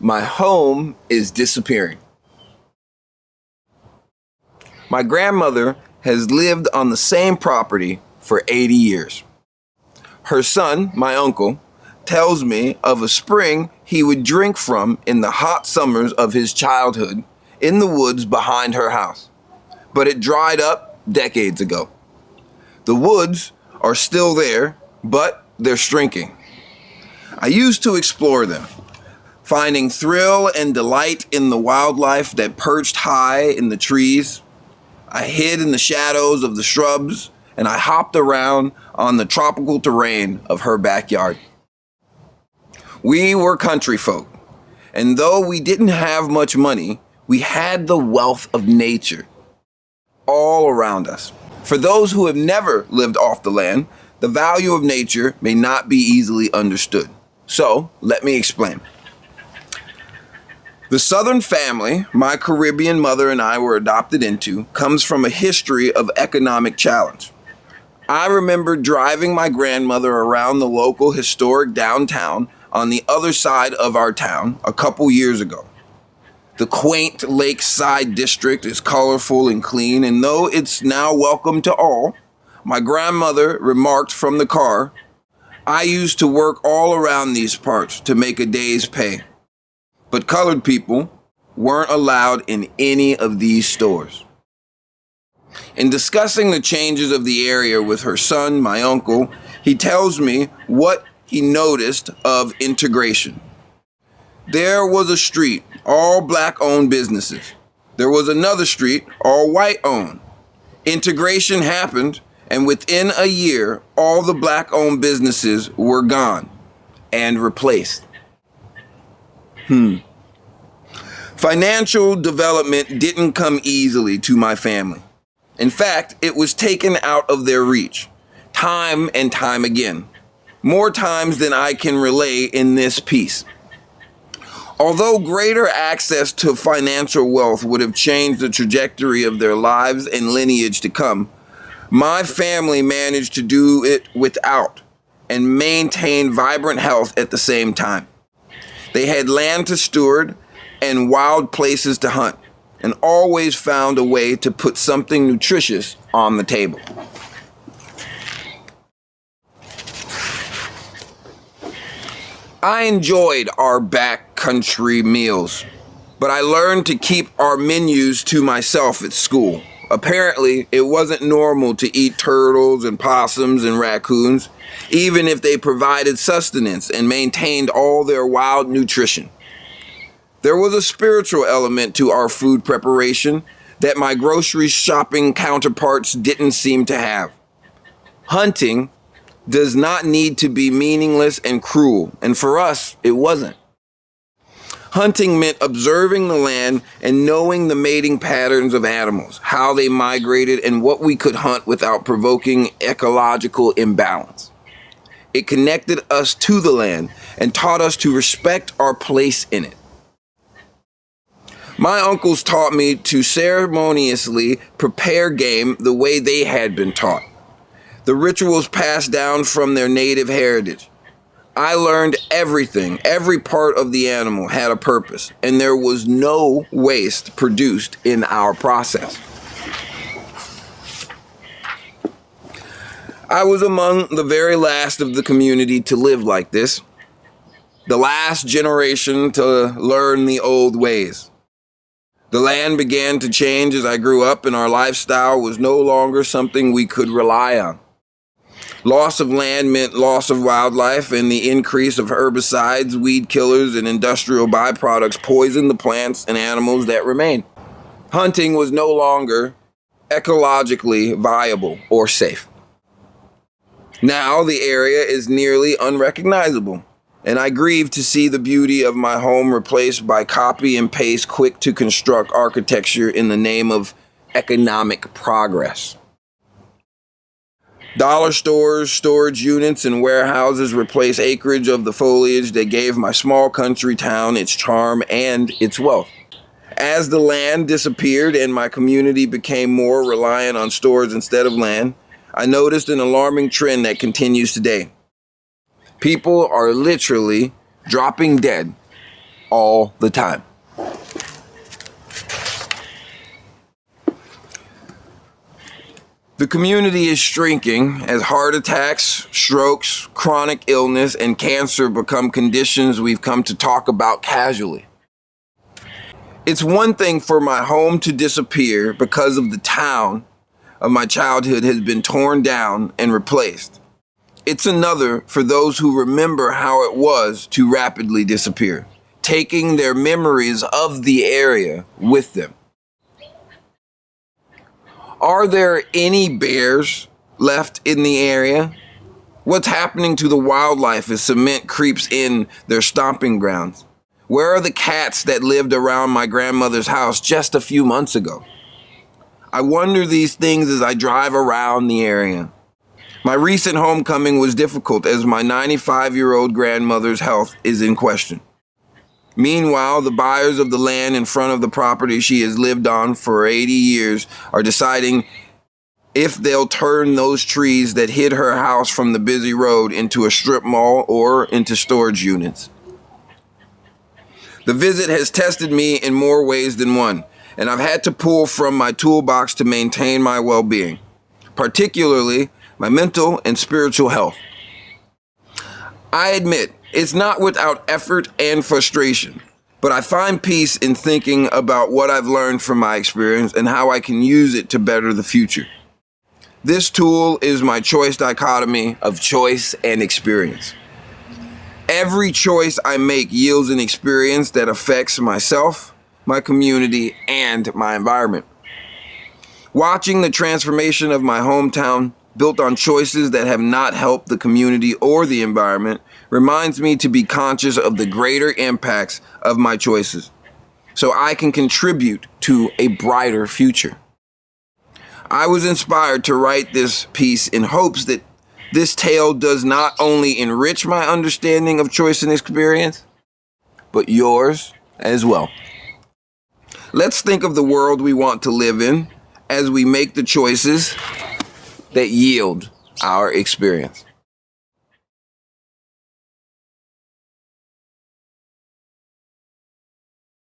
My home is disappearing. My grandmother has lived on the same property for 80 years. Her son, my uncle, tells me of a spring he would drink from in the hot summers of his childhood in the woods behind her house. But it dried up decades ago. The woods are still there, but they're shrinking. I used to explore them, finding thrill and delight in the wildlife that perched high in the trees. I hid in the shadows of the shrubs, and I hopped around on the tropical terrain of her backyard. We were country folk, and though we didn't have much money, we had the wealth of nature all around us. For those who have never lived off the land, the value of nature may not be easily understood. So, let me explain. The Southern family my Caribbean mother and I were adopted into comes from a history of economic challenge. I remember driving my grandmother around the local historic downtown on the other side of our town a couple years ago. The quaint lakeside district is colorful and clean, and though it's now welcome to all, my grandmother remarked from the car, "I used to work all around these parts to make a day's pay. But colored people weren't allowed in any of these stores." In discussing the changes of the area with her son, my uncle, he tells me what he noticed of integration. There was a street, all black-owned businesses. There was another street, all white-owned. Integration happened, and within a year, all the black-owned businesses were gone and replaced. Financial development didn't come easily to my family. In fact, it was taken out of their reach, time and time again, more times than I can relay in this piece. Although greater access to financial wealth would have changed the trajectory of their lives and lineage to come, my family managed to do it without and maintain vibrant health at the same time. They had land to steward and wild places to hunt, and always found a way to put something nutritious on the table. I enjoyed our backcountry meals, but I learned to keep our menus to myself at school. Apparently, it wasn't normal to eat turtles and possums and raccoons, even if they provided sustenance and maintained all their wild nutrition. There was a spiritual element to our food preparation that my grocery shopping counterparts didn't seem to have. Hunting does not need to be meaningless and cruel, and for us, it wasn't. Hunting meant observing the land and knowing the mating patterns of animals, how they migrated, and what we could hunt without provoking ecological imbalance. It connected us to the land and taught us to respect our place in it. My uncles taught me to ceremoniously prepare game the way they had been taught. The rituals passed down from their native heritage. I learned everything, every part of the animal had a purpose, and there was no waste produced in our process. I was among the very last of the community to live like this, the last generation to learn the old ways. The land began to change as I grew up, and our lifestyle was no longer something we could rely on. Loss of land meant loss of wildlife, and the increase of herbicides, weed killers, and industrial byproducts poisoned the plants and animals that remained. Hunting was no longer ecologically viable or safe. Now the area is nearly unrecognizable, and I grieve to see the beauty of my home replaced by copy and paste, quick to construct architecture in the name of economic progress. Dollar stores, storage units, and warehouses replace acreage of the foliage that gave my small country town its charm and its wealth. As the land disappeared and my community became more reliant on stores instead of land, I noticed an alarming trend that continues today. People are literally dropping dead all the time. The community is shrinking as heart attacks, strokes, chronic illness, and cancer become conditions we've come to talk about casually. It's one thing for my home to disappear because of the town of my childhood has been torn down and replaced. It's another for those who remember how it was to rapidly disappear, taking their memories of the area with them. Are there any bears left in the area? What's happening to the wildlife as cement creeps in their stomping grounds? Where are the cats that lived around my grandmother's house just a few months ago? I wonder these things as I drive around the area. My recent homecoming was difficult as my 95-year-old grandmother's health is in question. Meanwhile, the buyers of the land in front of the property she has lived on for 80 years are deciding if they'll turn those trees that hid her house from the busy road into a strip mall or into storage units. The visit has tested me in more ways than one, and I've had to pull from my toolbox to maintain my well-being, particularly my mental and spiritual health. I admit, it's not without effort and frustration, but I find peace in thinking about what I've learned from my experience and how I can use it to better the future. This tool is my choice dichotomy of choice and experience. Every choice I make yields an experience that affects myself, my community, and my environment. Watching the transformation of my hometown, built on choices that have not helped the community or the environment, reminds me to be conscious of the greater impacts of my choices, so I can contribute to a brighter future. I was inspired to write this piece in hopes that this tale does not only enrich my understanding of choice and experience, but yours as well. Let's think of the world we want to live in as we make the choices that yield our experience.